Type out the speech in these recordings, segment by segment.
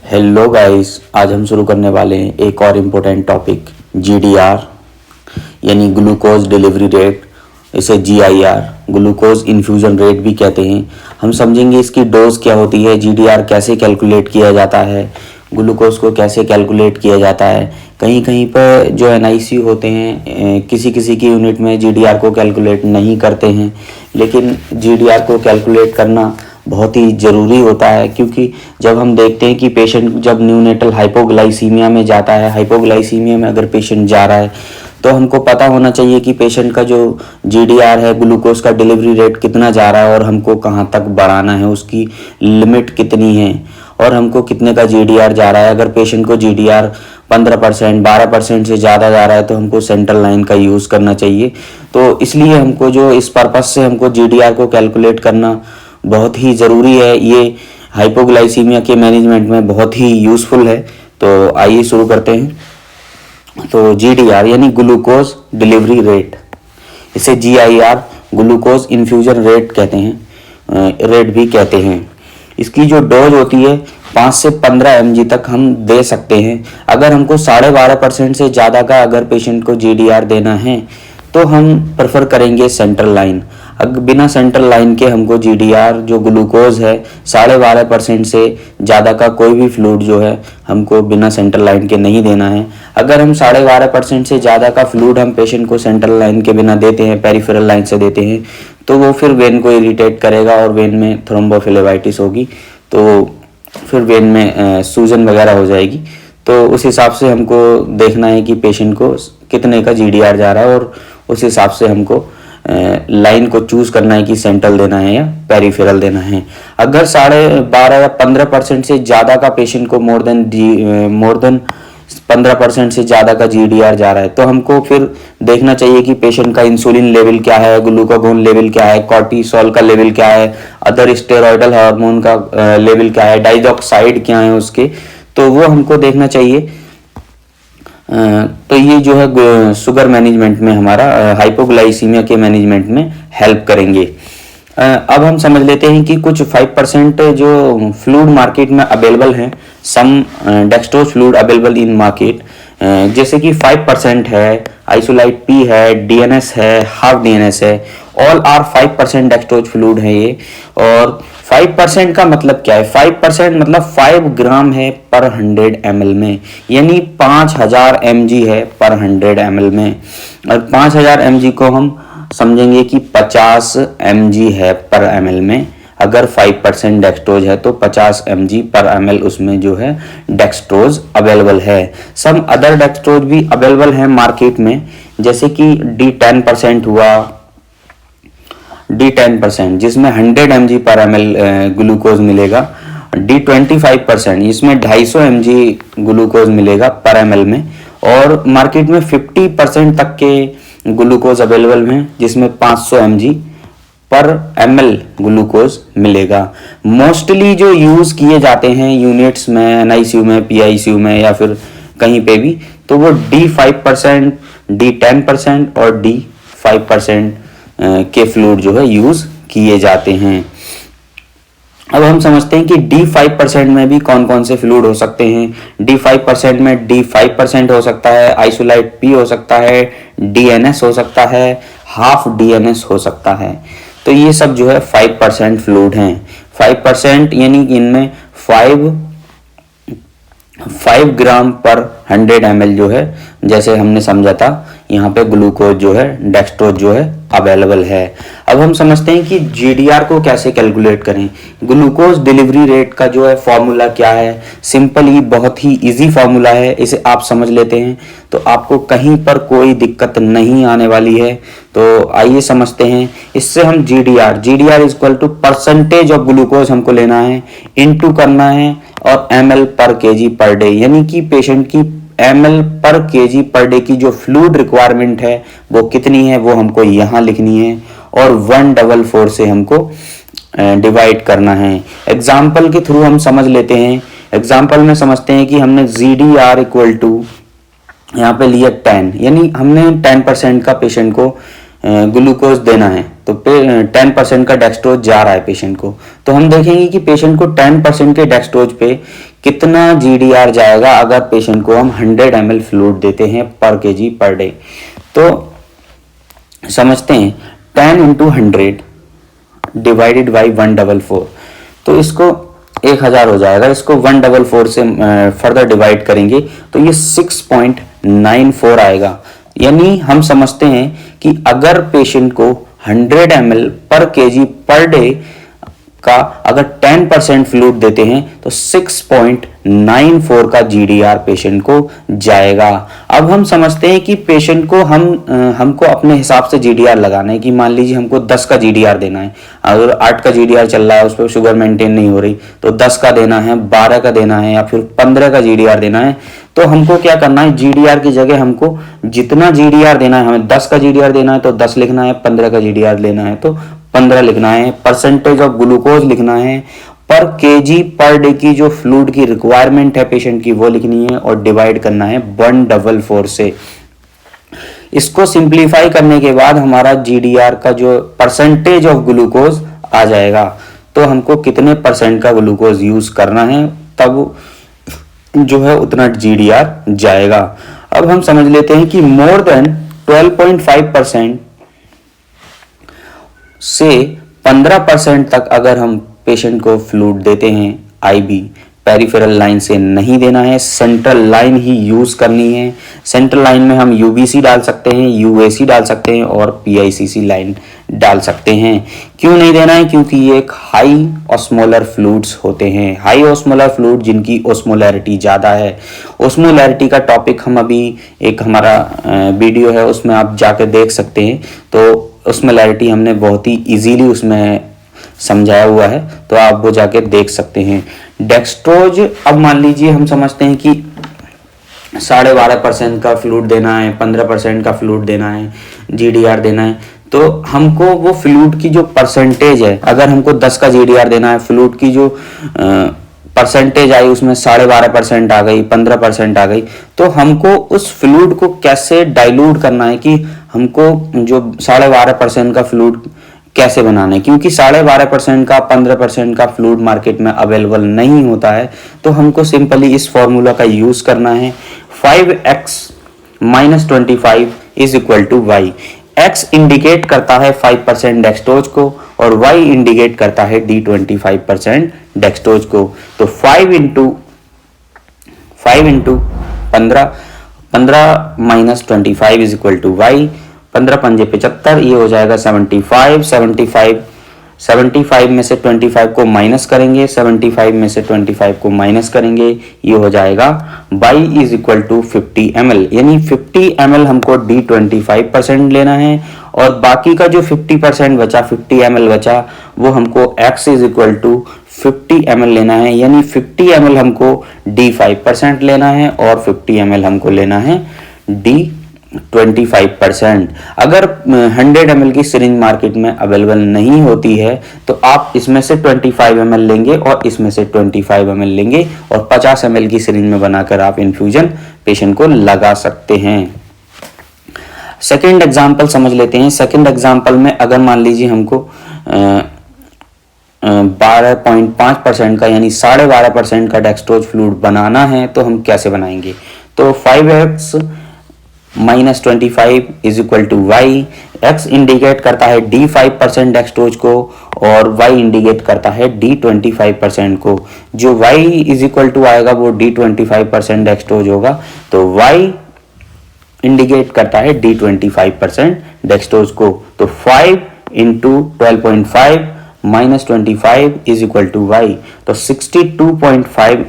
Hello guys, आज हम शुरू करने वाले हैं एक और इम्पोर्टेंट टॉपिक जीडीआर यानी ग्लूकोज डिलीवरी रेट। इसे जीआईआर ग्लूकोज इन्फ्यूजन रेट भी कहते हैं। हम समझेंगे इसकी डोज क्या होती है, जीडीआर कैसे कैलकुलेट किया जाता है, ग्लूकोज को कैसे कैलकुलेट किया जाता है। कहीं कहीं पर जो एनआईसी होते हैं किसी किसी की यूनिट में जीडीआर को कैलकुलेट नहीं करते हैं, लेकिन जीडीआर को कैलकुलेट करना बहुत ही ज़रूरी होता है, क्योंकि जब हम देखते हैं कि पेशेंट जब न्यूनेटल हाइपोग्लाइसीमिया में जाता है, हाइपोग्लाइसीमिया में अगर पेशेंट जा रहा है तो हमको पता होना चाहिए कि पेशेंट का जो जीडीआर है, ग्लूकोज का डिलीवरी रेट कितना जा रहा है और हमको कहाँ तक बढ़ाना है, उसकी लिमिट कितनी है और हमको कितने का जीडीआर जा रहा है। अगर पेशेंट को जीडीआर 15% 12% से ज़्यादा जा रहा है तो हमको सेंट्रल लाइन का यूज़ करना चाहिए। तो इसलिए हमको जो इस पर्पज़ से हमको जीडीआर को कैलकुलेट करना बहुत ही ज़रूरी है। ये हाइपोग्लाइसीमिया के मैनेजमेंट में बहुत ही यूज़फुल है। तो आइए शुरू करते हैं। तो जीडीआर यानी ग्लूकोज डिलीवरी रेट, इसे जीआईआर ग्लूकोज इन्फ्यूजन रेट कहते हैं, रेट भी कहते हैं। इसकी जो डोज होती है 5 से 15 mg तक हम दे सकते हैं। अगर हमको 12.5% से ज़्यादा का अगर पेशेंट को जीडीआर देना है तो हम प्रेफर करेंगे सेंट्रल लाइन। अगर बिना सेंट्रल लाइन के हमको जीडीआर जो ग्लूकोज है 12.5% से ज़्यादा का कोई भी फ्लूइड जो है हमको बिना सेंट्रल लाइन के नहीं देना है। अगर हम 12.5% से ज़्यादा का फ्लूइड हम पेशेंट को सेंट्रल लाइन के बिना देते हैं, पेरिफेरल लाइन से देते हैं, तो वो फिर वेन को इरिटेट करेगा और वेन में थ्रोम्बोफ्लेबाइटिस होगी, तो फिर वेन में सूजन वगैरह हो जाएगी। तो उस हिसाब से हमको देखना है कि पेशेंट को कितने का जीडीआर जा रहा है और उस हिसाब से हमको लाइन को चूज करना है कि सेंट्रल देना है या पेरिफेरल देना है। अगर 12.5 या 15% से ज़्यादा का पेशेंट को मोर देन 15% से ज़्यादा का जीडीआर जा रहा है तो हमको फिर देखना चाहिए कि पेशेंट का इंसुलिन लेवल क्या है, ग्लूकागोन लेवल क्या है, कॉर्टिसोल का लेवल क्या है, अदर स्टेरॉयडल हार्मोन का लेवल क्या है, डाइजॉक्साइड क्या है उसके, तो वो हमको देखना चाहिए। तो ये जो है शुगर मैनेजमेंट में हमारा हाइपोग्लाइसीमिया के मैनेजमेंट में हेल्प करेंगे। अब हम समझ लेते हैं कि कुछ 5% जो फ्लूइड मार्केट में अवेलेबल हैं, some dextrose fluid available in market, जैसे कि 5% है, आइसोलाइट पी है, डीएनएस है, हाफ डीएनएस है, ऑल आर 5% डेक्सट्रोज फ्लूइड है ये। और 5% का मतलब क्या है? 5% मतलब 5 ग्राम है पर 100 ml में, यानी 5000 mg है पर 100 ml में। और 5000 mg को हम समझेंगे कि 50 mg है पर ml में। अगर 5% डेक्सट्रोज है तो 50 mg पर ml उसमें जो है डेक्सट्रोज अवेलेबल है। सम अदर डेक्सट्रोज भी अवेलेबल है मार्केट में, जैसे कि D10% हुआ, D10% जिसमें 100 mg पर ml ग्लूकोज मिलेगा, D25% इसमें 250 mg ग्लूकोज मिलेगा पर ml में, और मार्केट में 50% तक के ग्लूकोज अवेलेबल हैं जिसमें 500 mg पर ml ग्लूकोज मिलेगा। मोस्टली जो यूज़ किए जाते हैं यूनिट्स में, एनआईसीयू में, पीआईसीयू में या फिर कहीं पे भी, तो वो D5%, D10% और D5% के फ्लूइड जो है यूज किए जाते हैं। अब हम समझते हैं कि D5% में भी कौन कौन से फ्लूइड हो सकते हैं। D5% में D5% हो सकता है, आइसोलाइट पी हो सकता है, डीएनएस हो सकता है, हाफ डीएनएस हो सकता है। तो ये सब जो है 5% फ्लूइड हैं। 5% यानी इनमें 5 ग्राम पर 100 ml जो है, जैसे हमने समझा था, यहाँ पे ग्लूकोज जो है, डेक्सट्रोज जो है अवेलेबल है। अब हम समझते हैं कि जीडीआर को कैसे कैलकुलेट करें। ग्लूकोज डिलीवरी रेट का जो है फॉर्मूला क्या है? सिंपल ही, बहुत ही इजी फॉर्मूला है, इसे आप समझ लेते हैं तो आपको कहीं पर कोई दिक्कत नहीं आने वाली है। तो आइए समझते हैं। इससे हम GDR is equal to percentage of glucose हमको लेना है, इनटू करना है, और ml पर केजी पर डे, यानी कि पेशेंट की ml पर केजी पर डे की जो फ्लूइड रिक्वायरमेंट है वो कितनी है वो हमको यहाँ लिखनी है, और 144 से हमको डिवाइड करना है। एग्जाम्पल के थ्रू हम समझ लेते हैं। एग्जाम्पल में समझते हैं कि हमने GDR इक्वल टू यहाँ पे लिया 10, यानी हमने 10% का पेशेंट को ग्लूकोज देना है, तो 10% का डेक्सट्रोज जा रहा है पेशेंट को। तो हम देखेंगे कि पेशेंट को 10% के डेक्सट्रोज पे कितना GDR जाएगा अगर पेशेंट को हम 100 ml फ्लूइड देते हैं पर kg पर डे। तो समझते हैं 10 into 100 डिवाइडेड बाई 144, तो इसको 1000 हो जाएगा। इसको 144 से फर्दर डिवाइड करेंगे तो ये 6.94 आएगा। यानी हम समझते हैं कि अगर पेशेंट को 100 ml पर kg पर डे का अगर 10% फ्लूइड देते हैं तो 6.94 का GDR पेशेंट को जाएगा। अब हम समझते हैं कि पेशेंट को हमको अपने हिसाब से GDR लगाना है कि मान लीजिए हमको 10 का GDR देना है। अगर 8 का GDR चल रहा है, उस पर शुगर मेंटेन नहीं हो रही, तो 10 का देना है, 12 का देना है या फिर 15 का GDR देना है। तो हमको क्या करना है, GDR की जगह हमको जितना GDR देना है, हमें 10 का GDR देना है तो 10 लिखना है, 15 का GDR लेना है तो 15 लिखना है, परसेंटेज ऑफ ग्लूकोज लिखना है, पर केजी पर डे की जो फ्लूइड की रिक्वायरमेंट है पेशेंट की वो लिखनी है और डिवाइड करना है 144 से। इसको सिंप्लीफाई करने के बाद हमारा GDR का जो परसेंटेज ऑफ ग्लूकोज आ जाएगा। तो हमको कितने परसेंट का ग्लूकोज यूज करना है तब जो है उतना GDR जाएगा। अब हम समझ लेते हैं कि मोर देन 12.5% से 15% तक अगर हम पेशेंट को फ्लूइड देते हैं IB, पेरिफेरल लाइन से नहीं देना है, सेंट्रल लाइन ही यूज करनी है। सेंट्रल लाइन में हम UBC डाल सकते हैं, UAC डाल सकते हैं और PICC लाइन डाल सकते हैं। क्यों नहीं देना है? क्योंकि ये एक हाई ऑस्मोलर फ्लूइड्स होते हैं। हाई ऑस्मोलर फ्लूइड जिनकी ऑस्मोलैरिटी ज़्यादा है। ऑस्मोलैरिटी का टॉपिक हम अभी एक हमारा वीडियो है उसमें आप जाकर देख सकते हैं। तो ऑस्मोलैरिटी हमने बहुत ही इजीली उसमें समझाया हुआ है, तो आप वो जाके देख सकते हैं। डेक्सट्रोज, अब मान लीजिए हम समझते हैं कि 12.5% का फ्लूइड देना है, 15% का फ्लूइड देना है, GDR देना है, तो हमको वो फ्लूइड की जो परसेंटेज है, अगर हमको 10 का GDR देना है, फ्लूइड की जो परसेंटेज आई उसमें 12.5% आ गई, 15% आ गई, तो हमको उस फ्लूइड को कैसे डाइल्यूट करना है कि हमको जो 12.5% का फ्लूइड कैसे बनाना है। क्योंकि 12.5% का 15% का फ्लूइड मार्केट में अवेलेबल नहीं होता है, तो हमको सिंपली इस फॉर्मूला का यूज करना है। 5x - 25 is equal to y। x indicate करता है 5% डेक्सट्रोज को और y इंडिकेट करता है D25% डेक्सट्रोज को। तो 5 into 15 - 25 is equal to y। 15 पंजे 75, ये हो जाएगा 75 में से 25 को माइनस करेंगे, 75 में से 25 को माइनस करेंगे, ये हो जाएगा y is equal to 50 ml। यानी 50 ml हमको D25% लेना है और बाकी का जो 50% बचा, 50 ml बचा, वो हमको x is equal to 50 ml लेना है। यानी 50 ml हमको D5% लेना है और 50 ml हमको लेना है D25%। अगर 100 ml की सिरिंज मार्केट में अवेलेबल नहीं होती है तो आप इसमें से 25 ml लेंगे और इसमें से 25 ml लेंगे और 50 ml की सिरिंज में बनाकर आप इन्फ्यूजन पेशेंट को लगा सकते हैं। सेकेंड एग्जाम्पल समझ लेते हैं। सेकेंड एग्जाम्पल में अगर मान लीजिए हमको 12.5% का यानी 12.5% का डेक्सट्रोज फ्लूइड बनाना है तो हम कैसे बनाएंगे। तो 5x - 25 is equal to y। x indicate करता है D5% डेक्सट्रोज को और y इंडिकेट करता है D25% को। जो y इज इक्वल टू आएगा वो D25% डेक्सट्रोज होगा, तो y इंडिकेट करता है D25% डेक्सट्रोज को। तो 5 into 12.5 - 25 is equal to y। तो 62.5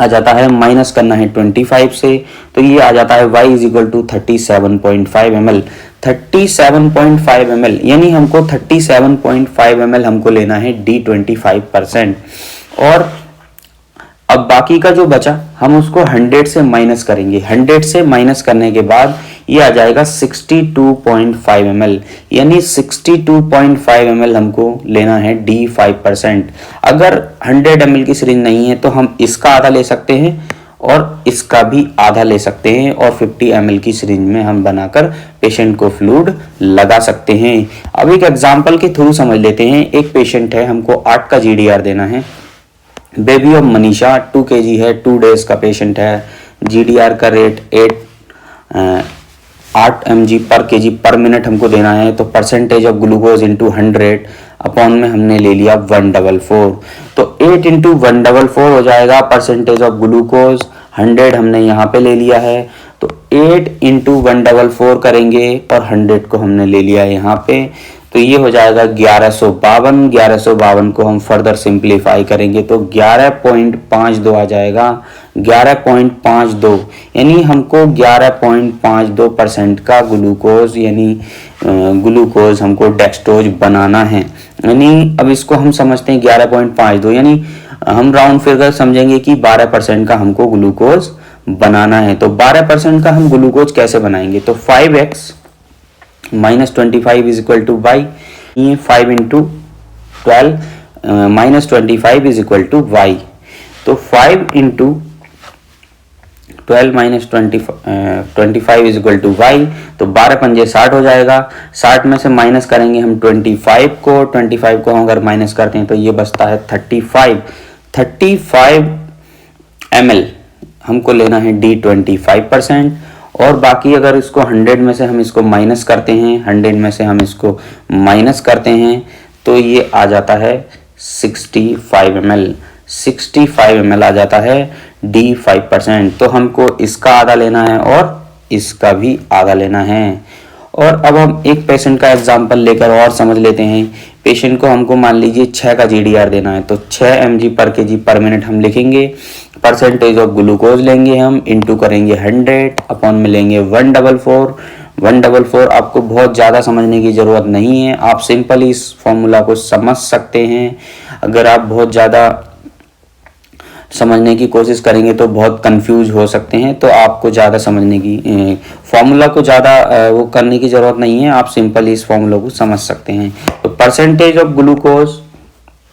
आ जाता है, माइनस करना है 25 से, तो ये आ जाता है y is equal to 37.5 ml। 37.5 ml यानी हमको 37.5 ml हमको लेना है D25%। और अब बाकी का जो बचा हम उसको 100 से माइनस करेंगे। 100 से माइनस करने के बाद ये आ जाएगा 62.5 ml। यानी 62.5 ml हमको लेना है D5%। अगर 100 ml की सिरिंज नहीं है तो हम इसका आधा ले सकते हैं और इसका भी आधा ले सकते हैं और 50 ml की सिरिंज में हम बनाकर पेशेंट को फ्लूइड लगा सकते हैं। अब एक एग्जांपल के थ्रू समझ लेते हैं। एक पेशेंट है, हमको 8 का GDR देना है, बेबी ऑफ मनीषा 2 kg है, 2 डेज का पेशेंट है, GDR का रेट 8 mg पर kg पर मिनट हमको देना है। तो percentage of glucose into 100 upon में हमने ले लिया 144, तो 8 इंटू 144 हो जाएगा परसेंटेज ऑफ ग्लूकोज। 100 हमने यहाँ पे ले लिया है, तो 8 इंटू 144 करेंगे और 100 को हमने ले लिया है यहाँ पे, तो ये हो जाएगा 1152। 1152 को हम फर्दर सिंप्लीफाई करेंगे तो 11.52 आ जाएगा। 11.52 यानी हमको 11.52% का ग्लूकोज यानी ग्लूकोज हमको डेक्सट्रोज बनाना है। यानी अब इसको हम समझते हैं 11.52 यानी हम राउंड फिगर समझेंगे कि 12% का हमको ग्लूकोज बनाना है। तो 12% का हम ग्लूकोज कैसे बनाएंगे, तो 5x minus 25 is equal to y, 5 into 12 minus 25 is equal to y. तो 5 into 12 minus 25 is equal to y, तो 12 पंजे 60 हो जाएगा। 60 में से माइनस करेंगे हम 25 को, 25 को हम अगर माइनस करते हैं तो ये बचता है 35 ml हमको लेना है D25%। और बाकी अगर इसको 100 में से हम इसको माइनस करते हैं, 100 में से हम इसको माइनस करते हैं तो ये आ जाता है 65 ml, 65 ml आ जाता है D5%। तो हमको इसका आधा लेना है और इसका भी आधा लेना है। और अब हम एक पेशेंट का एग्जांपल लेकर और समझ लेते हैं। पेशेंट को हमको मान लीजिए 6 का GDR देना है, तो 6 mg पर kg पर मिनट हम लिखेंगे, परसेंटेज ऑफ ग्लूकोज लेंगे हम, इंटू करेंगे 100 अपॉन में लेंगे 144। आपको बहुत ज़्यादा समझने की ज़रूरत नहीं है, आप सिंपल इस फॉर्मूला को समझ सकते हैं। अगर आप बहुत ज़्यादा समझने की कोशिश करेंगे तो बहुत कंफ्यूज हो सकते हैं, तो आपको ज़्यादा समझने की फॉर्मूला को ज़्यादा वो करने की ज़रूरत नहीं है, आप सिंपल इस फॉर्मूला को समझ सकते हैं। तो परसेंटेज ऑफ ग्लूकोज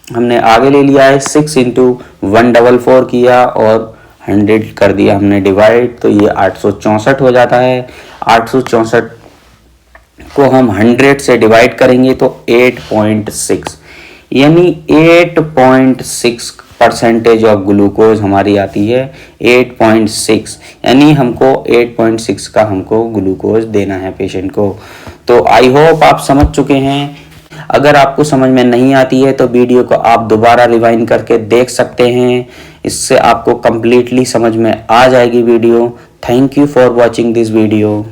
हमने आगे ले लिया है, 6 इंटू 144 किया और 100 कर दिया हमने डिवाइड, तो ये 864 हो जाता है। 864 को हम 100 से डिवाइड करेंगे तो 8.6 यानी 8.6 परसेंटेज ऑफ ग्लूकोज हमारी आती है 8.6, यानी हमको 8.6 का हमको ग्लूकोज देना है पेशेंट को। तो आई होप आप समझ चुके हैं। अगर आपको समझ में नहीं आती है तो वीडियो को आप दोबारा रिवाइंड करके देख सकते हैं, इससे आपको कंप्लीटली समझ में आ जाएगी video. Thank you for watching this video.